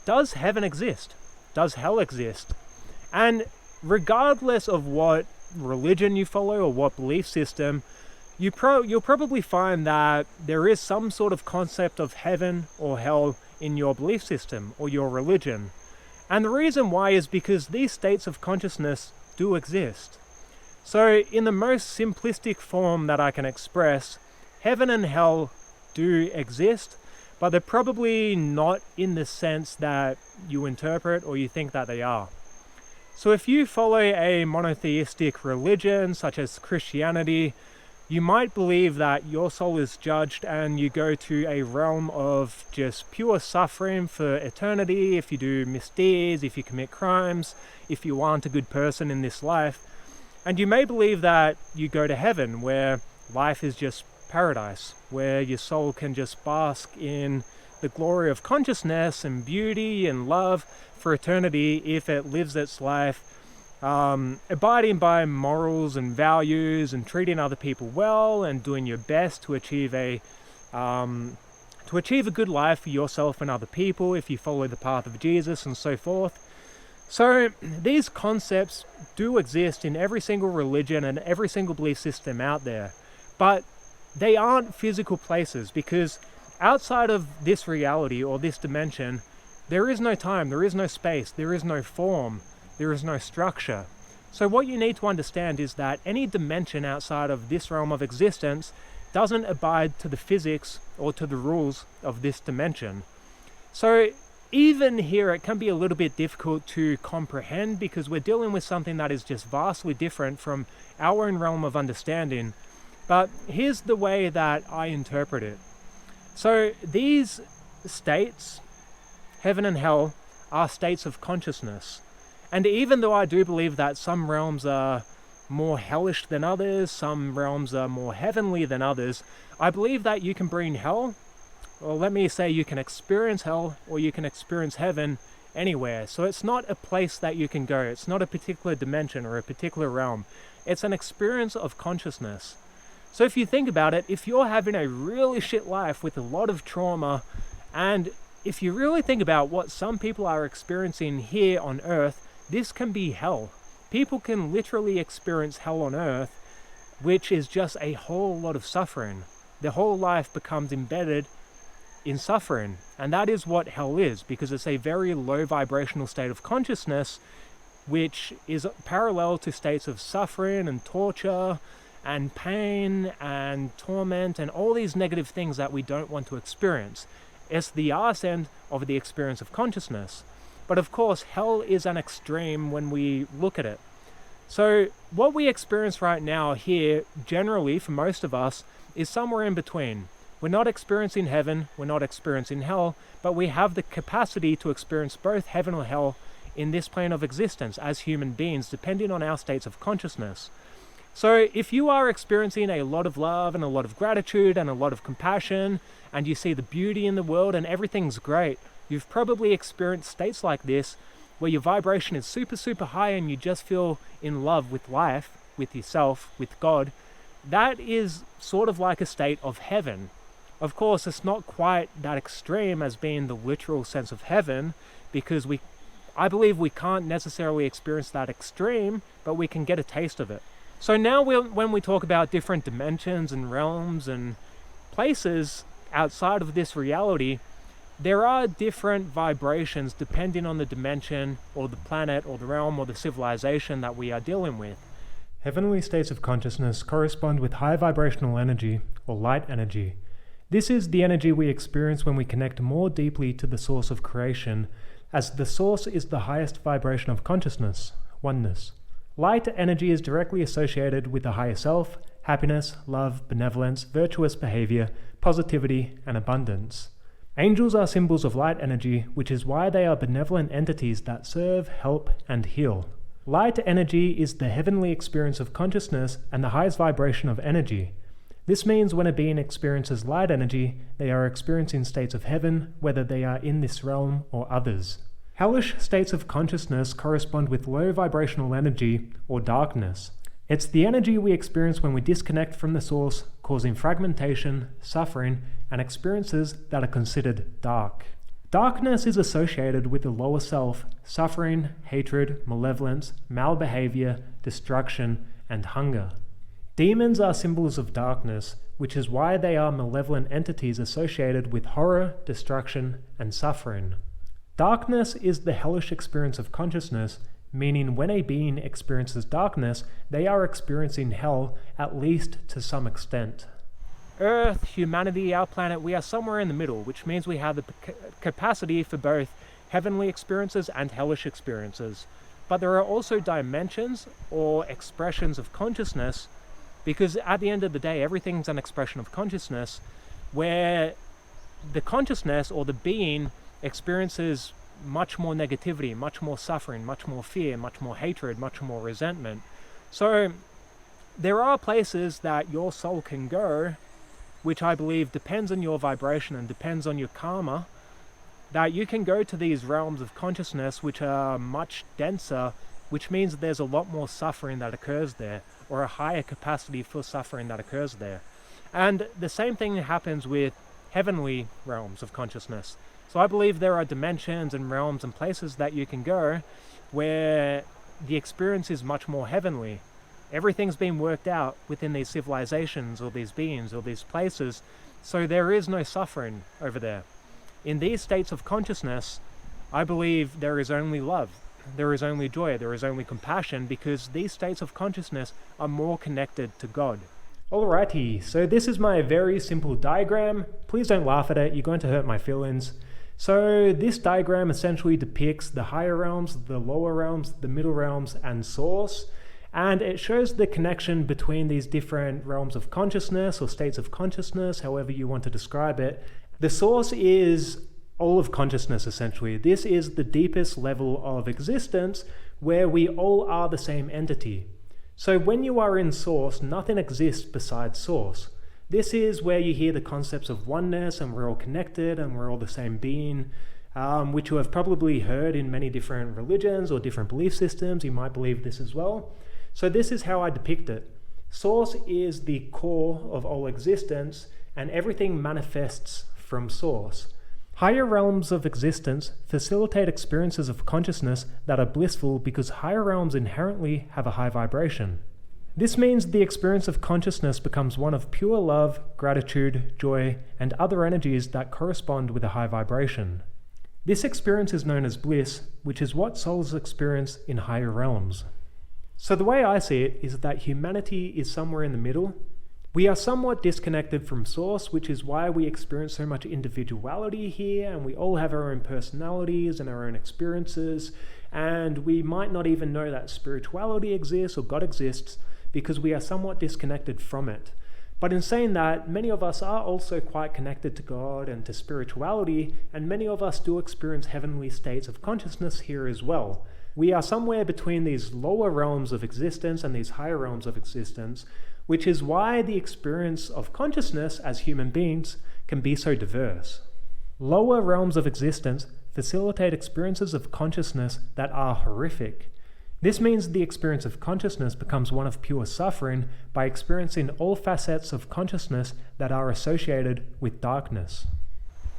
does heaven exist? Does hell exist? And regardless of what religion you follow or what belief system, you'll probably find that there is some sort of concept of heaven or hell in your belief system or your religion. And the reason why is because these states of consciousness do exist. So in the most simplistic form that I can express, heaven and hell do exist, but they're probably not in the sense that you interpret or you think that they are. So if you follow a monotheistic religion such as Christianity, you might believe that your soul is judged and you go to a realm of just pure suffering for eternity if you do misdeeds, if you commit crimes, if you aren't a good person in this life. And you may believe that you go to heaven where life is just paradise, where your soul can just bask in the glory of consciousness and beauty and love for eternity if it lives its life abiding by morals and values and treating other people well and doing your best to achieve a good life for yourself and other people if you follow the path of Jesus and so forth. So these concepts do exist in every single religion and every single belief system out there, but they aren't physical places, because outside of this reality or this dimension, there is no time, there is no space, there is no form, there is no structure. So what you need to understand is that any dimension outside of this realm of existence doesn't abide to the physics or to the rules of this dimension. So even here it can be a little bit difficult to comprehend, because we're dealing with something that is just vastly different from our own realm of understanding. But here's the way that I interpret it. So these states, heaven and hell, are states of consciousness. And even though I do believe that some realms are more hellish than others, some realms are more heavenly than others, I believe that you can bring hell, or let me say you can experience hell, or you can experience heaven anywhere. So it's not a place that you can go. It's not a particular dimension or a particular realm. It's an experience of consciousness. So if you think about it, if you're having a really shit life with a lot of trauma, and if you really think about what some people are experiencing here on Earth, this can be hell. People can literally experience hell on Earth, which is just a whole lot of suffering. Their whole life becomes embedded in suffering. And that is what hell is, because it's a very low vibrational state of consciousness, which is parallel to states of suffering and torture and pain and torment and all these negative things that we don't want to experience. It's the arse end of the experience of consciousness. But of course, hell is an extreme when we look at it. So what we experience right now here, generally for most of us, is somewhere in between. We're not experiencing heaven, we're not experiencing hell, but we have the capacity to experience both heaven or hell in this plane of existence as human beings, depending on our states of consciousness. So if you are experiencing a lot of love and a lot of gratitude and a lot of compassion, and you see the beauty in the world and everything's great, you've probably experienced states like this where your vibration is super, super high and you just feel in love with life, with yourself, with God. That is sort of like a state of heaven. Of course, it's not quite that extreme as being the literal sense of heaven, because I believe we can't necessarily experience that extreme, but we can get a taste of it. So now when we talk about different dimensions and realms and places outside of this reality, there are different vibrations depending on the dimension or the planet or the realm or the civilization that we are dealing with. Heavenly states of consciousness correspond with high vibrational energy or light energy. This is the energy we experience when we connect more deeply to the source of creation, as the source is the highest vibration of consciousness, oneness. Light energy is directly associated with the higher self, happiness, love, benevolence, virtuous behavior, positivity, and abundance. Angels are symbols of light energy, which is why they are benevolent entities that serve, help, and heal. Light energy is the heavenly experience of consciousness and the highest vibration of energy. This means when a being experiences light energy, they are experiencing states of heaven, whether they are in this realm or others. Hellish states of consciousness correspond with low vibrational energy or darkness. It's the energy we experience when we disconnect from the source, causing fragmentation, suffering, and experiences that are considered dark. Darkness is associated with the lower self, suffering, hatred, malevolence, malbehavior, destruction, and hunger. Demons are symbols of darkness, which is why they are malevolent entities associated with horror, destruction, and suffering. Darkness is the hellish experience of consciousness, meaning when a being experiences darkness, they are experiencing hell, at least to some extent. Earth, humanity, our planet, we are somewhere in the middle, which means we have the capacity for both heavenly experiences and hellish experiences. But there are also dimensions or expressions of consciousness, because at the end of the day, everything's an expression of consciousness, where the consciousness or the being experiences much more negativity, much more suffering, much more fear, much more hatred, much more resentment. So there are places that your soul can go, which I believe depends on your vibration and depends on your karma, that you can go to these realms of consciousness which are much denser, which means there's a lot more suffering that occurs there, or a higher capacity for suffering that occurs there. And the same thing happens with heavenly realms of consciousness. So I believe there are dimensions and realms and places that you can go where the experience is much more heavenly. Everything's been worked out within these civilizations or these beings or these places, so there is no suffering over there. In these states of consciousness, I believe there is only love, there is only joy, there is only compassion, because these states of consciousness are more connected to God. Alrighty, so this is my very simple diagram. Please don't laugh at it, you're going to hurt my feelings. So this diagram essentially depicts the higher realms, the lower realms, the middle realms, and source. And it shows the connection between these different realms of consciousness or states of consciousness, however you want to describe it. The source is all of consciousness, essentially. This is the deepest level of existence where we all are the same entity. So when you are in source, nothing exists besides source. This is where you hear the concepts of oneness and we're all connected and we're all the same being, which you have probably heard in many different religions or different belief systems. You might believe this as well. So this is how I depict it. Source is the core of all existence, and everything manifests from source. Higher realms of existence facilitate experiences of consciousness that are blissful because higher realms inherently have a high vibration. This means the experience of consciousness becomes one of pure love, gratitude, joy, and other energies that correspond with a high vibration. This experience is known as bliss, which is what souls experience in higher realms. So the way I see it is that humanity is somewhere in the middle. We are somewhat disconnected from source, which is why we experience so much individuality here, and we all have our own personalities and our own experiences, and we might not even know that spirituality exists or God exists because we are somewhat disconnected from it. But in saying that, many of us are also quite connected to God and to spirituality, and many of us do experience heavenly states of consciousness here as well. We are somewhere between these lower realms of existence and these higher realms of existence, which is why the experience of consciousness as human beings can be so diverse. Lower realms of existence facilitate experiences of consciousness that are horrific. This means the experience of consciousness becomes one of pure suffering by experiencing all facets of consciousness that are associated with darkness.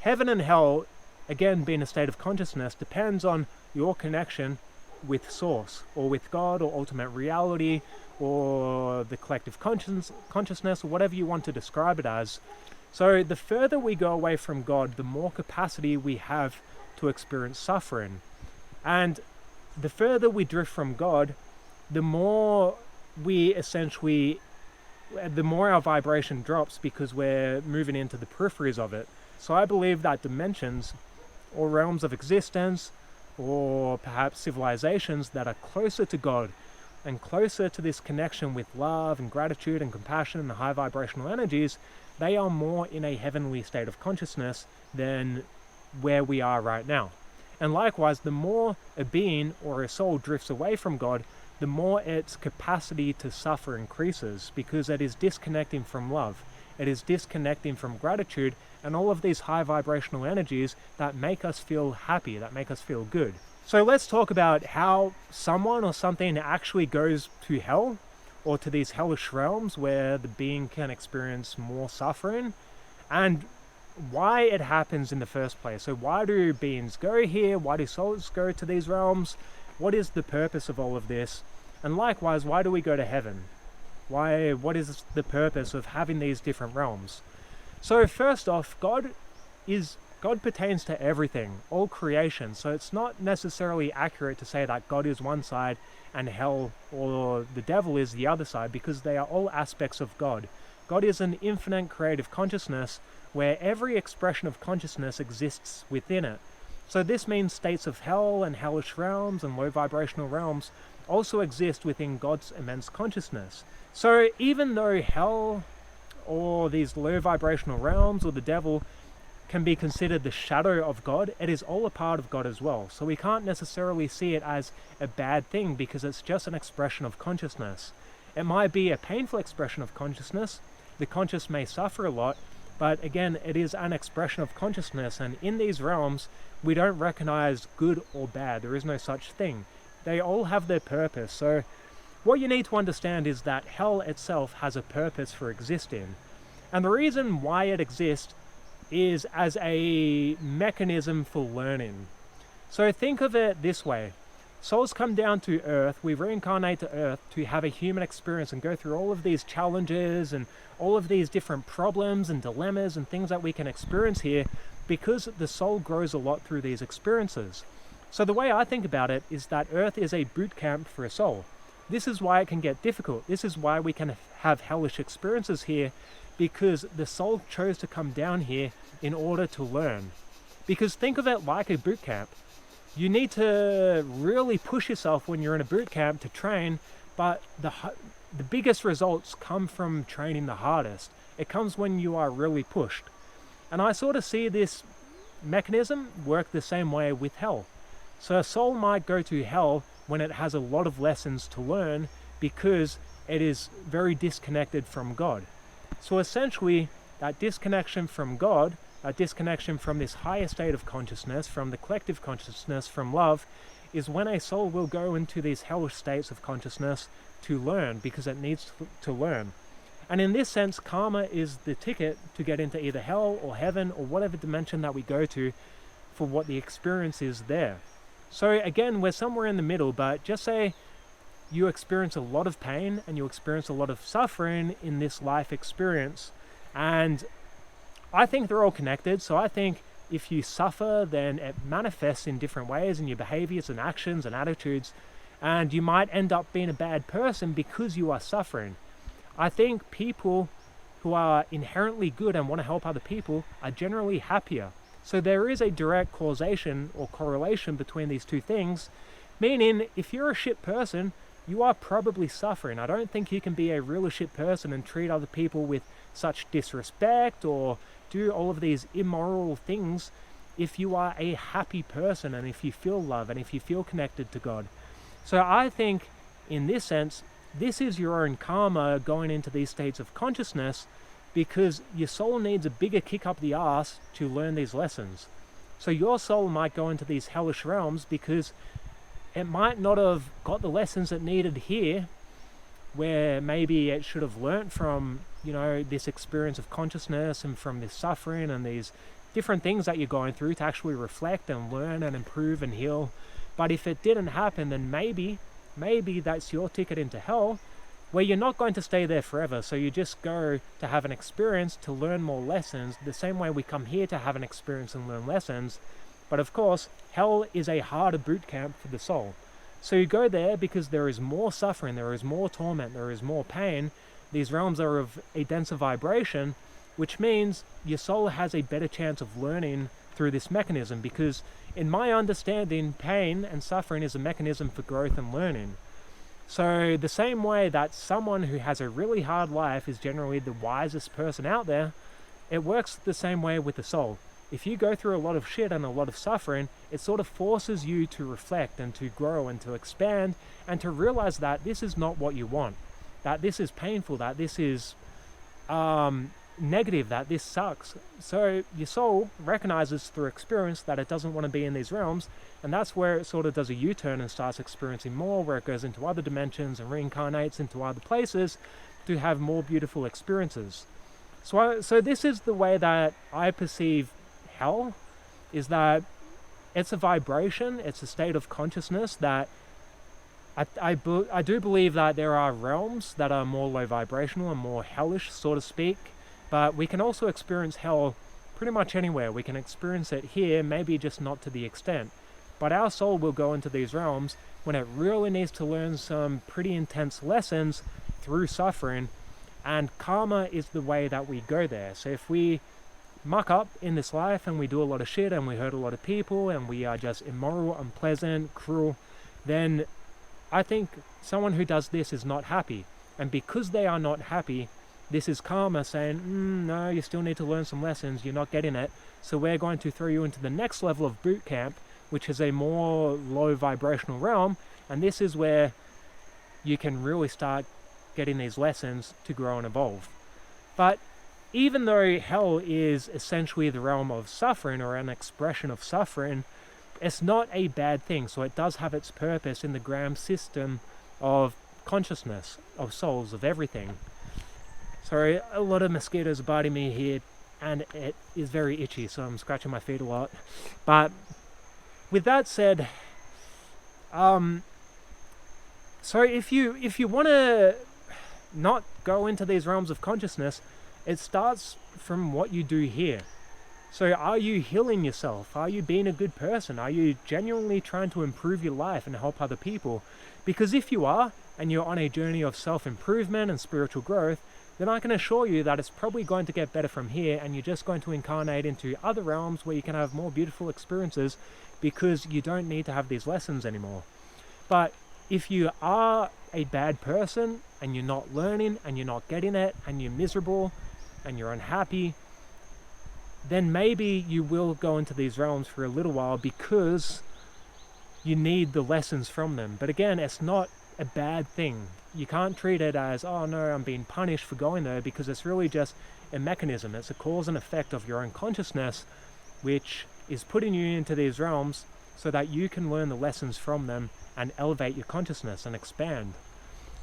Heaven and hell, again being a state of consciousness, depends on your connection with source, or with God, or ultimate reality, or the collective consciousness, or whatever you want to describe it as. So the further we go away from God, the more capacity we have to experience suffering. And the further we drift from God, the more our vibration drops because we're moving into the peripheries of it. So I believe that dimensions or realms of existence, or perhaps civilizations that are closer to God and closer to this connection with love and gratitude and compassion and the high vibrational energies, they are more in a heavenly state of consciousness than where we are right now. And likewise, the more a being or a soul drifts away from God, the more its capacity to suffer increases, because it is disconnecting from love. It is disconnecting from gratitude and all of these high vibrational energies that make us feel happy, that make us feel good. So let's talk about how someone or something actually goes to hell, or to these hellish realms where the being can experience more suffering, and why it happens in the first place. So why do beings go here? Why do souls go to these realms? What is the purpose of all of this? And likewise, why do we go to heaven? What is the purpose of having these different realms? So first off, God pertains to everything, all creation. So it's not necessarily accurate to say that God is one side and hell or the devil is the other side, because they are all aspects of God. God is an infinite creative consciousness where every expression of consciousness exists within it. So this means states of hell and hellish realms and low vibrational realms also exist within God's immense consciousness. So even though hell or these low vibrational realms or the devil can be considered the shadow of God, it is all a part of God as well. So we can't necessarily see it as a bad thing, because it's just an expression of consciousness. It might be a painful expression of consciousness. The conscious may suffer a lot, but again, it is an expression of consciousness, and in these realms, we don't recognize good or bad. There is no such thing. They all have their purpose. So what you need to understand is that hell itself has a purpose for existing. And the reason why it exists is as a mechanism for learning. So think of it this way. Souls come down to Earth, we reincarnate to Earth to have a human experience and go through all of these challenges and all of these different problems and dilemmas and things that we can experience here, because the soul grows a lot through these experiences. So the way I think about it is that Earth is a boot camp for a soul. This is why it can get difficult. This is why we can have hellish experiences here, because the soul chose to come down here in order to learn. Because think of it like a boot camp. You need to really push yourself when you're in a boot camp to train, but the biggest results come from training the hardest. It comes when you are really pushed. And I sort of see this mechanism work the same way with hell. So a soul might go to hell when it has a lot of lessons to learn, because it is very disconnected from God. So essentially, that disconnection from God, that disconnection from this higher state of consciousness, from the collective consciousness, from love, is when a soul will go into these hellish states of consciousness to learn, because it needs to learn. And in this sense, karma is the ticket to get into either hell or heaven or whatever dimension that we go to for what the experience is there. So again, we're somewhere in the middle, but just say you experience a lot of pain and you experience a lot of suffering in this life experience. And I think they're all connected. So I think if you suffer, then it manifests in different ways in your behaviors and actions and attitudes. And you might end up being a bad person because you are suffering. I think people who are inherently good and want to help other people are generally happier. So there is a direct causation or correlation between these two things, meaning if you're a shit person, you are probably suffering. I don't think you can be a real shit person and treat other people with such disrespect or do all of these immoral things if you are a happy person and if you feel love and if you feel connected to God. So I think in this sense, this is your own karma going into these states of consciousness, because your soul needs a bigger kick up the ass to learn these lessons. So your soul might go into these hellish realms because it might not have got the lessons it needed here, where maybe it should have learnt from, this experience of consciousness and from this suffering and these different things that you're going through to actually reflect and learn and improve and heal. But if it didn't happen, then maybe that's your ticket into hell, where you're not going to stay there forever. So you just go to have an experience to learn more lessons, the same way we come here to have an experience and learn lessons. But of course, hell is a harder boot camp for the soul. So you go there because there is more suffering, there is more torment, there is more pain. These realms are of a denser vibration, which means your soul has a better chance of learning through this mechanism, because in my understanding, pain and suffering is a mechanism for growth and learning. So the same way that someone who has a really hard life is generally the wisest person out there, it works the same way with the soul. If you go through a lot of shit and a lot of suffering, it sort of forces you to reflect and to grow and to expand and to realize that this is not what you want, that this is painful, that this is negative, that this sucks. So your soul recognizes through experience that it doesn't want to be in these realms, and that's where it sort of does a U-turn and starts experiencing more, where it goes into other dimensions and reincarnates into other places to have more beautiful experiences. So this is the way that I perceive hell, is that it's a vibration, it's a state of consciousness that I do believe that there are realms that are more low vibrational and more hellish, so to speak, but we can also experience hell pretty much anywhere. We can experience it here, maybe just not to the extent. But our soul will go into these realms when it really needs to learn some pretty intense lessons through suffering, and karma is the way that we go there. So if we muck up in this life and we do a lot of shit and we hurt a lot of people and we are just immoral, unpleasant, cruel, then I think someone who does this is not happy. And because they are not happy, this is karma saying, no, you still need to learn some lessons, you're not getting it, so we're going to throw you into the next level of boot camp, which is a more low vibrational realm, and this is where you can really start getting these lessons to grow and evolve. But even though hell is essentially the realm of suffering, or an expression of suffering, it's not a bad thing. So it does have its purpose in the grand system of consciousness, of souls, of everything. Sorry, a lot of mosquitoes are biting me here, and it is very itchy, so I'm scratching my feet a lot. But with that said, so if you want to not go into these realms of consciousness, it starts from what you do here. So are you healing yourself? Are you being a good person? Are you genuinely trying to improve your life and help other people? Because if you are, and you're on a journey of self-improvement and spiritual growth, then I can assure you that it's probably going to get better from here, and you're just going to incarnate into other realms where you can have more beautiful experiences, because you don't need to have these lessons anymore. But if you are a bad person and you're not learning and you're not getting it and you're miserable and you're unhappy, then maybe you will go into these realms for a little while because you need the lessons from them. But again, it's not a bad thing. You can't treat it as, oh no, I'm being punished for going there, because it's really just a mechanism. It's a cause and effect of your own consciousness, which is putting you into these realms so that you can learn the lessons from them and elevate your consciousness and expand.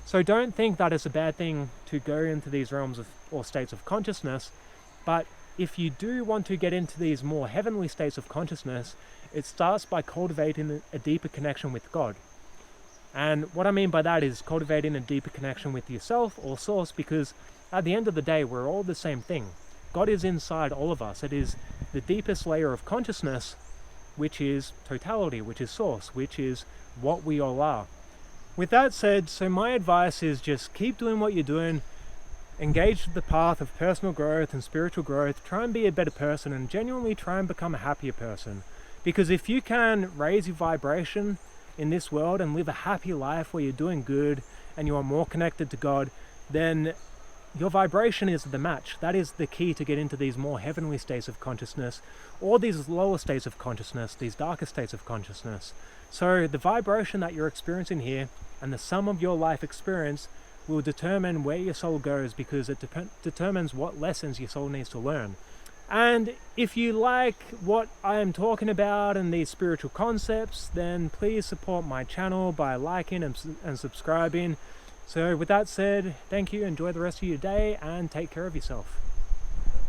So don't think that it's a bad thing to go into these realms of, or states of consciousness, but if you do want to get into these more heavenly states of consciousness, it starts by cultivating a deeper connection with God. And what I mean by that is cultivating a deeper connection with yourself or source, because at the end of the day, we're all the same thing. God is inside all of us. It is the deepest layer of consciousness, which is totality, which is source, which is what we all are. With that said, so my advice is just keep doing what you're doing, engage the path of personal growth and spiritual growth, try and be a better person, and genuinely try and become a happier person. Because if you can raise your vibration in this world and live a happy life where you're doing good and you are more connected to God, then your vibration is the match. That is the key to get into these more heavenly states of consciousness, or these lower states of consciousness, these darker states of consciousness. So the vibration that you're experiencing here and the sum of your life experience will determine where your soul goes, because it determines what lessons your soul needs to learn. And if you like what I am talking about and these spiritual concepts, then please support my channel by liking and subscribing. So with that said, thank you, enjoy the rest of your day, and take care of yourself.